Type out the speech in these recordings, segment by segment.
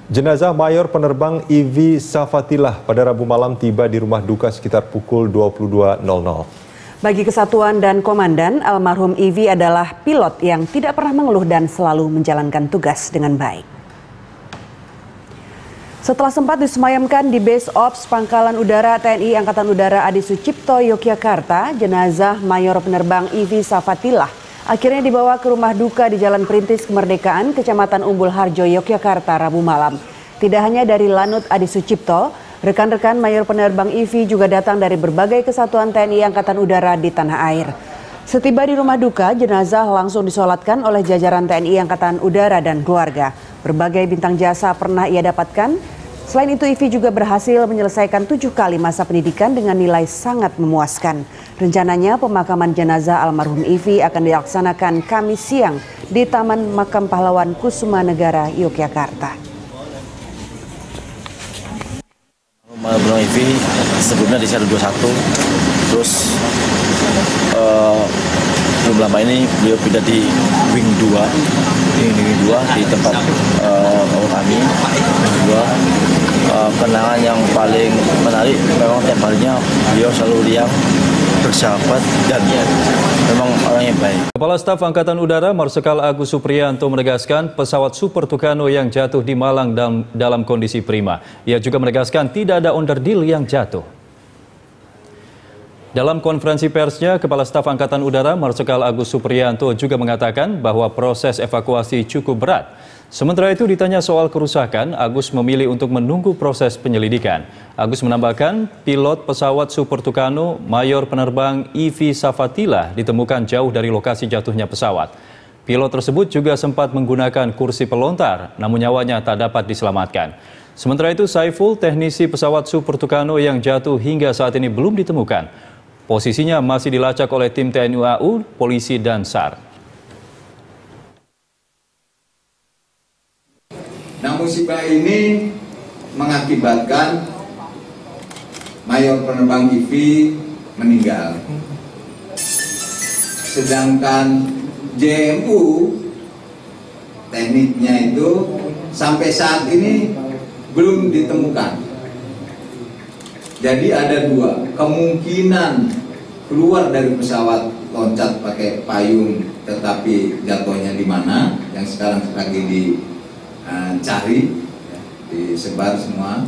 Jenazah Mayor Penerbang Ivi Safatillah pada Rabu malam tiba di rumah duka sekitar pukul 22.00. Bagi Kesatuan dan Komandan, almarhum Ivi adalah pilot yang tidak pernah mengeluh dan selalu menjalankan tugas dengan baik. Setelah sempat disemayamkan di Base Ops Pangkalan Udara TNI Angkatan Udara Adi Sucipto, Yogyakarta, jenazah Mayor Penerbang Ivi Safatillah akhirnya dibawa ke rumah duka di Jalan Perintis Kemerdekaan, Kecamatan Umbul Harjo, Yogyakarta, Rabu malam. Tidak hanya dari Lanut Adi Sucipto, rekan-rekan Mayor Penerbang Ivi juga datang dari berbagai kesatuan TNI Angkatan Udara di tanah air. Setiba di rumah duka, jenazah langsung disolatkan oleh jajaran TNI Angkatan Udara dan keluarga. Berbagai bintang jasa pernah ia dapatkan. Selain itu, Ivi juga berhasil menyelesaikan 7 kali masa pendidikan dengan nilai sangat memuaskan. Rencananya pemakaman jenazah almarhum Ivi akan dilaksanakan Kamis siang di Taman Makam Pahlawan Kusuma Negara, Yogyakarta. Almarhum Ivi sebelumnya di sel 21, terus belum lama ini beliau pindah di Wing 2, di tempat kami. Kenangan yang paling menarik memang tiap harinya beliau selalu riang, bersahabat, dan memang orang yang baik. Kepala Staf Angkatan Udara Marsikal Agus Supriyanto menegaskan pesawat Super Tucano yang jatuh di Malang dalam kondisi prima. Ia juga menegaskan tidak ada onderdil yang jatuh. Dalam konferensi persnya, Kepala Staf Angkatan Udara Marsikal Agus Supriyanto juga mengatakan bahwa proses evakuasi cukup berat. Sementara itu ditanya soal kerusakan, Agus memilih untuk menunggu proses penyelidikan. Agus menambahkan pilot pesawat Super Tucano Mayor Penerbang Ivi Safatillah ditemukan jauh dari lokasi jatuhnya pesawat. Pilot tersebut juga sempat menggunakan kursi pelontar, namun nyawanya tak dapat diselamatkan. Sementara itu Saiful, teknisi pesawat Super Tucano yang jatuh hingga saat ini belum ditemukan. Posisinya masih dilacak oleh tim TNI AU, polisi, dan SAR. Nah, musibah ini mengakibatkan Mayor Penerbang Ivi meninggal. Sedangkan JMU tekniknya itu sampai saat ini belum ditemukan. Jadi ada 2 kemungkinan keluar dari pesawat, loncat pakai payung, tetapi jatuhnya di mana yang sekarang lagi dicari, disebar semua.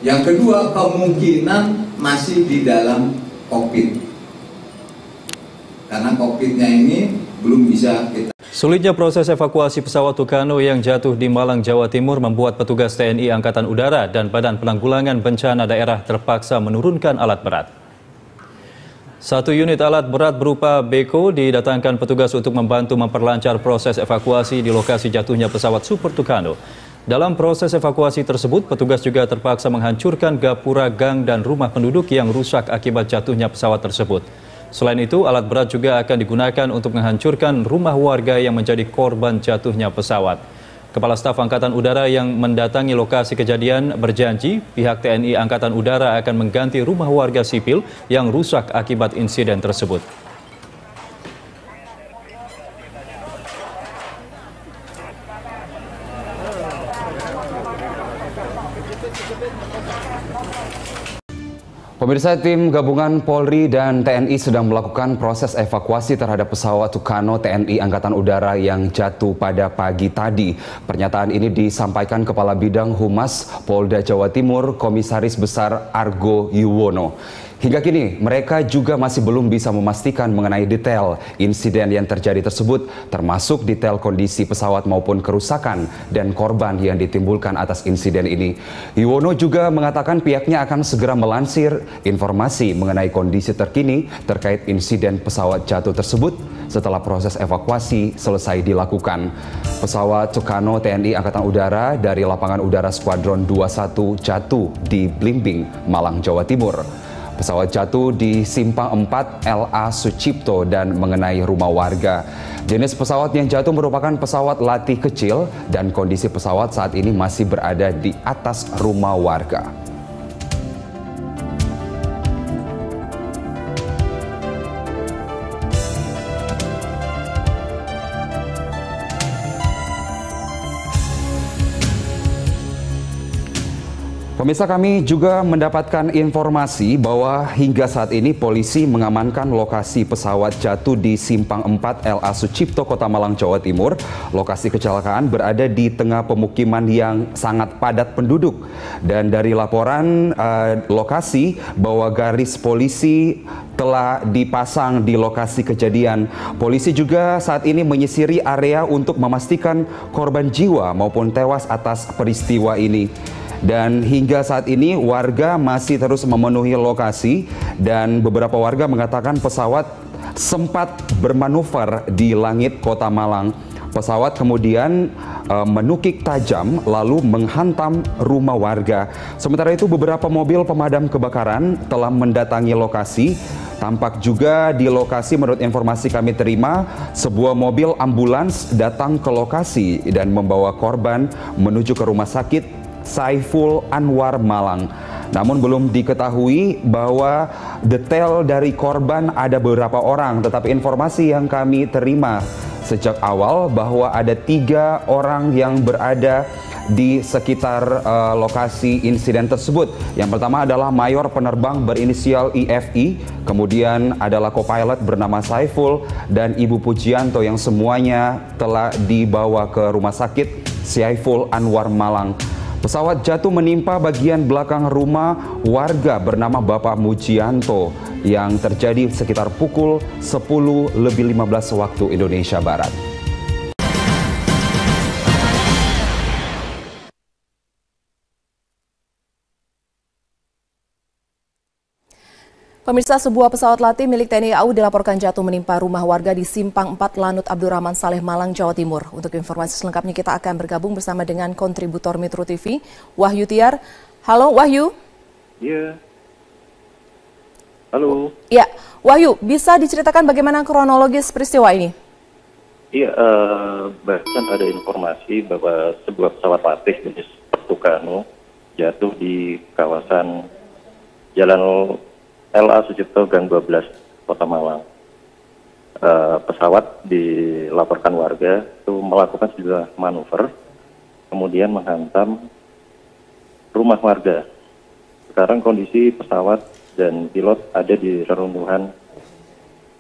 Yang kedua, kemungkinan masih di dalam kokpit, karena kokpitnya ini belum bisa kita. Sulitnya proses evakuasi pesawat Tucano yang jatuh di Malang, Jawa Timur membuat petugas TNI Angkatan Udara dan Badan Penanggulangan Bencana Daerah terpaksa menurunkan alat berat. 1 unit alat berat berupa beko didatangkan petugas untuk membantu memperlancar proses evakuasi di lokasi jatuhnya pesawat Super Tucano. Dalam proses evakuasi tersebut, petugas juga terpaksa menghancurkan gapura, gang, dan rumah penduduk yang rusak akibat jatuhnya pesawat tersebut. Selain itu, alat berat juga akan digunakan untuk menghancurkan rumah warga yang menjadi korban jatuhnya pesawat. Kepala Staf Angkatan Udara yang mendatangi lokasi kejadian berjanji pihak TNI Angkatan Udara akan mengganti rumah warga sipil yang rusak akibat insiden tersebut. Pemirsa, tim gabungan Polri dan TNI sedang melakukan proses evakuasi terhadap pesawat Tucano TNI Angkatan Udara yang jatuh pada pagi tadi. Pernyataan ini disampaikan Kepala Bidang Humas Polda Jawa Timur, Komisaris Besar Argo Yuwono. Hingga kini, mereka juga masih belum bisa memastikan mengenai detail insiden yang terjadi tersebut, termasuk detail kondisi pesawat maupun kerusakan dan korban yang ditimbulkan atas insiden ini. Yuwono juga mengatakan pihaknya akan segera melansir informasi mengenai kondisi terkini terkait insiden pesawat jatuh tersebut setelah proses evakuasi selesai dilakukan. Pesawat Tucano TNI Angkatan Udara dari Lapangan Udara Skuadron 21 jatuh di Blimbing, Malang, Jawa Timur. Pesawat jatuh di Simpang 4 LA Sucipto dan mengenai rumah warga. Jenis pesawat yang jatuh merupakan pesawat latih kecil dan kondisi pesawat saat ini masih berada di atas rumah warga. Pemirsa, kami juga mendapatkan informasi bahwa hingga saat ini polisi mengamankan lokasi pesawat jatuh di Simpang 4 LA Sucipto, Kota Malang, Jawa Timur. Lokasi kecelakaan berada di tengah pemukiman yang sangat padat penduduk. Dan dari laporan lokasi bahwa garis polisi telah dipasang di lokasi kejadian. Polisi juga saat ini menyisiri area untuk memastikan korban jiwa maupun tewas atas peristiwa ini. Dan hingga saat ini warga masih terus memenuhi lokasi dan beberapa warga mengatakan pesawat sempat bermanuver di langit Kota Malang. Pesawat kemudian menukik tajam lalu menghantam rumah warga. Sementara itu beberapa mobil pemadam kebakaran telah mendatangi lokasi. Tampak juga di lokasi, menurut informasi kami terima, sebuah mobil ambulans datang ke lokasi dan membawa korban menuju ke rumah sakit Saiful Anwar Malang. Namun belum diketahui bahwa detail dari korban ada beberapa orang, tetapi informasi yang kami terima sejak awal bahwa ada 3 orang yang berada di sekitar lokasi insiden tersebut. Yang pertama adalah mayor penerbang berinisial IFI, kemudian adalah co-pilot bernama Saiful dan Ibu Pujianto yang semuanya telah dibawa ke rumah sakit Saiful Anwar Malang. Pesawat jatuh menimpa bagian belakang rumah warga bernama Bapak Mujianto yang terjadi sekitar pukul 10:15 waktu Indonesia Barat. Pemirsa, sebuah pesawat latih milik TNI AU dilaporkan jatuh menimpa rumah warga di Simpang 4 Lanut Abdurrahman Saleh, Malang, Jawa Timur. Untuk informasi selengkapnya kita akan bergabung bersama dengan kontributor Metro TV, Wahyu Tiar. Halo Wahyu. Iya. Halo. Ya, Wahyu, bisa diceritakan bagaimana kronologis peristiwa ini? Iya, bahkan ada informasi bahwa sebuah pesawat latih jenis Tucano jatuh di kawasan Jalan LA Sucipto Gang 12, Kota Malang. Pesawat dilaporkan warga itu melakukan sejumlah manuver, kemudian menghantam rumah warga. Sekarang kondisi pesawat dan pilot ada di reruntuhan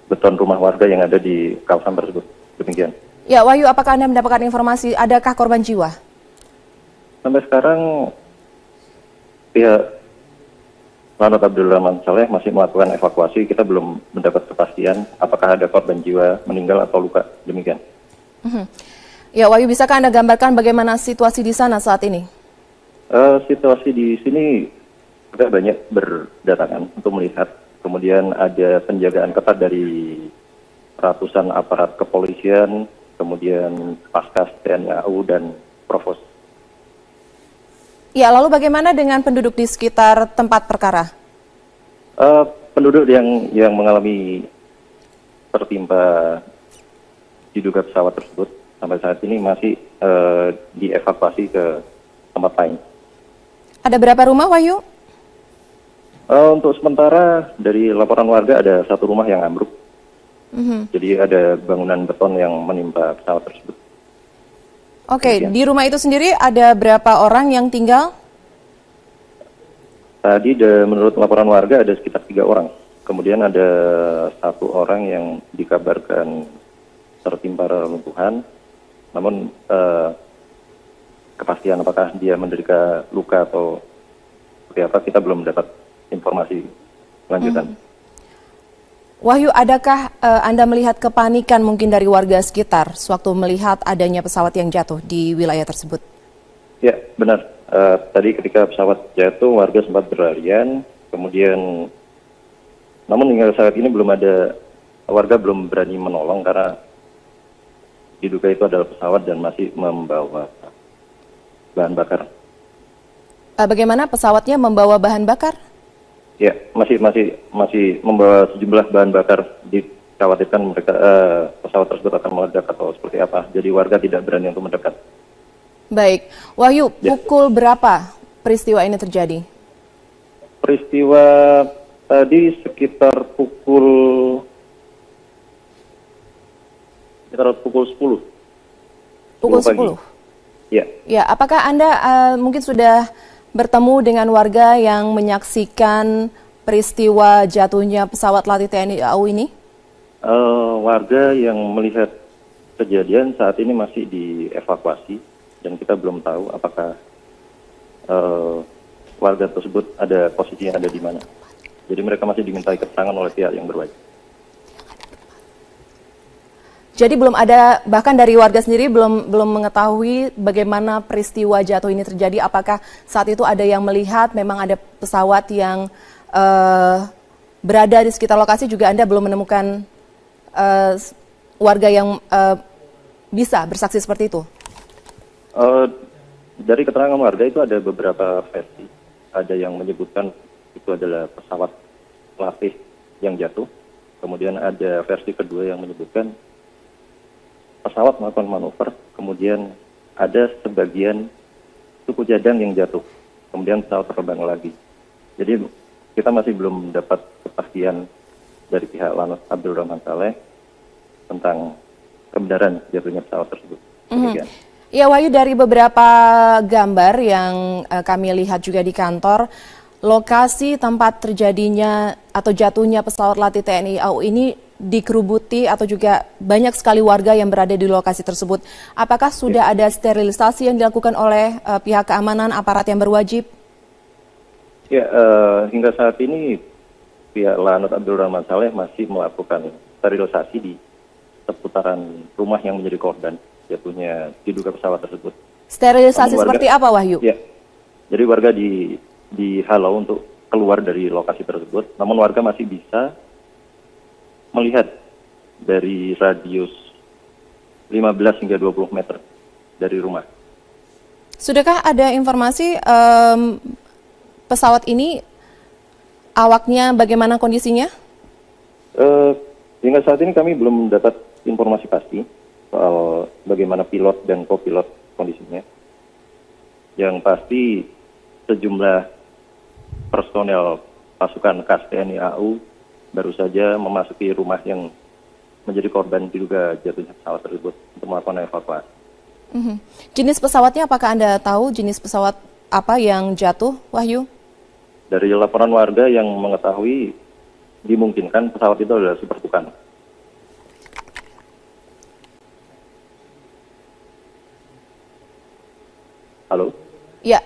beton rumah warga yang ada di kawasan tersebut. Demikian. Ya, Wahyu, apakah Anda mendapatkan informasi adakah korban jiwa? Sampai sekarang pihak Lanut Abdurrahman Saleh masih melakukan evakuasi. Kita belum mendapat kepastian apakah ada korban jiwa meninggal atau luka. Demikian. Ya, Wahyu, bisakah Anda gambarkan bagaimana situasi di sana saat ini? Situasi di sini agak banyak berdatangan untuk melihat. Kemudian ada penjagaan ketat dari ratusan aparat kepolisian, kemudian Paskas TNI AU dan Provos. Ya, lalu bagaimana dengan penduduk di sekitar tempat perkara? Penduduk yang mengalami tertimpa diduga pesawat tersebut sampai saat ini masih dievakuasi ke tempat lain. Ada berapa rumah, Wahyu? Untuk sementara dari laporan warga ada 1 rumah yang ambruk. Jadi ada bangunan beton yang menimpa pesawat tersebut. Oke, di rumah itu sendiri ada berapa orang yang tinggal? Tadi menurut laporan warga ada sekitar 3 orang. Kemudian ada 1 orang yang dikabarkan tertimpa reruntuhan. Namun kepastian apakah dia menderita luka atau seperti apa kita belum dapat informasi lanjutan. Wahyu, adakah Anda melihat kepanikan mungkin dari warga sekitar sewaktu melihat adanya pesawat yang jatuh di wilayah tersebut? Ya, benar. Tadi ketika pesawat jatuh, warga sempat berlarian. Kemudian, namun hingga saat ini warga belum berani menolong karena diduga itu adalah pesawat dan masih membawa bahan bakar. Bagaimana pesawatnya membawa bahan bakar? Ya, masih membawa sejumlah bahan bakar. Dikhawatirkan pesawat tersebut akan meledak atau seperti apa. Jadi warga tidak berani untuk mendekat. Baik, Wahyu, pukul berapa peristiwa ini terjadi? Peristiwa tadi sekitar pukul 10. Pukul 10? Ya. Ya, apakah Anda mungkin sudah bertemu dengan warga yang menyaksikan peristiwa jatuhnya pesawat latih TNI AU ini? Warga yang melihat kejadian saat ini masih dievakuasi dan kita belum tahu apakah warga tersebut ada posisinya ada di mana. Jadi mereka masih dimintai keterangan oleh pihak yang berwajib. Jadi belum ada, bahkan dari warga sendiri belum mengetahui bagaimana peristiwa jatuh ini terjadi. Apakah saat itu ada yang melihat memang ada pesawat yang berada di sekitar lokasi, juga Anda belum menemukan warga yang bisa bersaksi seperti itu? Dari keterangan warga itu ada beberapa versi. Ada yang menyebutkan itu adalah pesawat latih yang jatuh. Kemudian ada versi kedua yang menyebutkan pesawat melakukan manuver, kemudian ada sebagian suku cadang yang jatuh, kemudian pesawat terbang lagi. Jadi kita masih belum dapat kepastian dari pihak Lanut Abdurrahman Saleh tentang kebenaran jatuhnya pesawat tersebut. Ya Wahyu, dari beberapa gambar yang kami lihat juga di kantor, lokasi tempat terjadinya atau jatuhnya pesawat latih TNI AU ini dikerubuti atau juga banyak sekali warga yang berada di lokasi tersebut. Apakah sudah ada sterilisasi yang dilakukan oleh pihak keamanan, aparat yang berwajib? Ya, hingga saat ini pihak Lanut Abdurrahman Saleh masih melakukan sterilisasi di seputaran rumah yang menjadi korban jatuhnya diduga pesawat tersebut. Sterilisasi seperti apa, Wahyu? Ya, jadi warga dihalau untuk keluar dari lokasi tersebut, namun warga masih bisa melihat dari radius 15 hingga 20 meter dari rumah. Sudahkah ada informasi pesawat ini awaknya bagaimana kondisinya? Hingga saat ini kami belum dapat informasi pasti soal bagaimana pilot dan kopilot kondisinya. Yang pasti sejumlah personel pasukan KAS TNI AU baru saja memasuki rumah yang menjadi korban diduga jatuhnya pesawat tersebut untuk melakukan evakuasi. Jenis pesawatnya, apakah Anda tahu jenis pesawat apa yang jatuh, Wahyu? Dari laporan warga yang mengetahui, dimungkinkan pesawat itu adalah Super Tucano. Halo? Ya,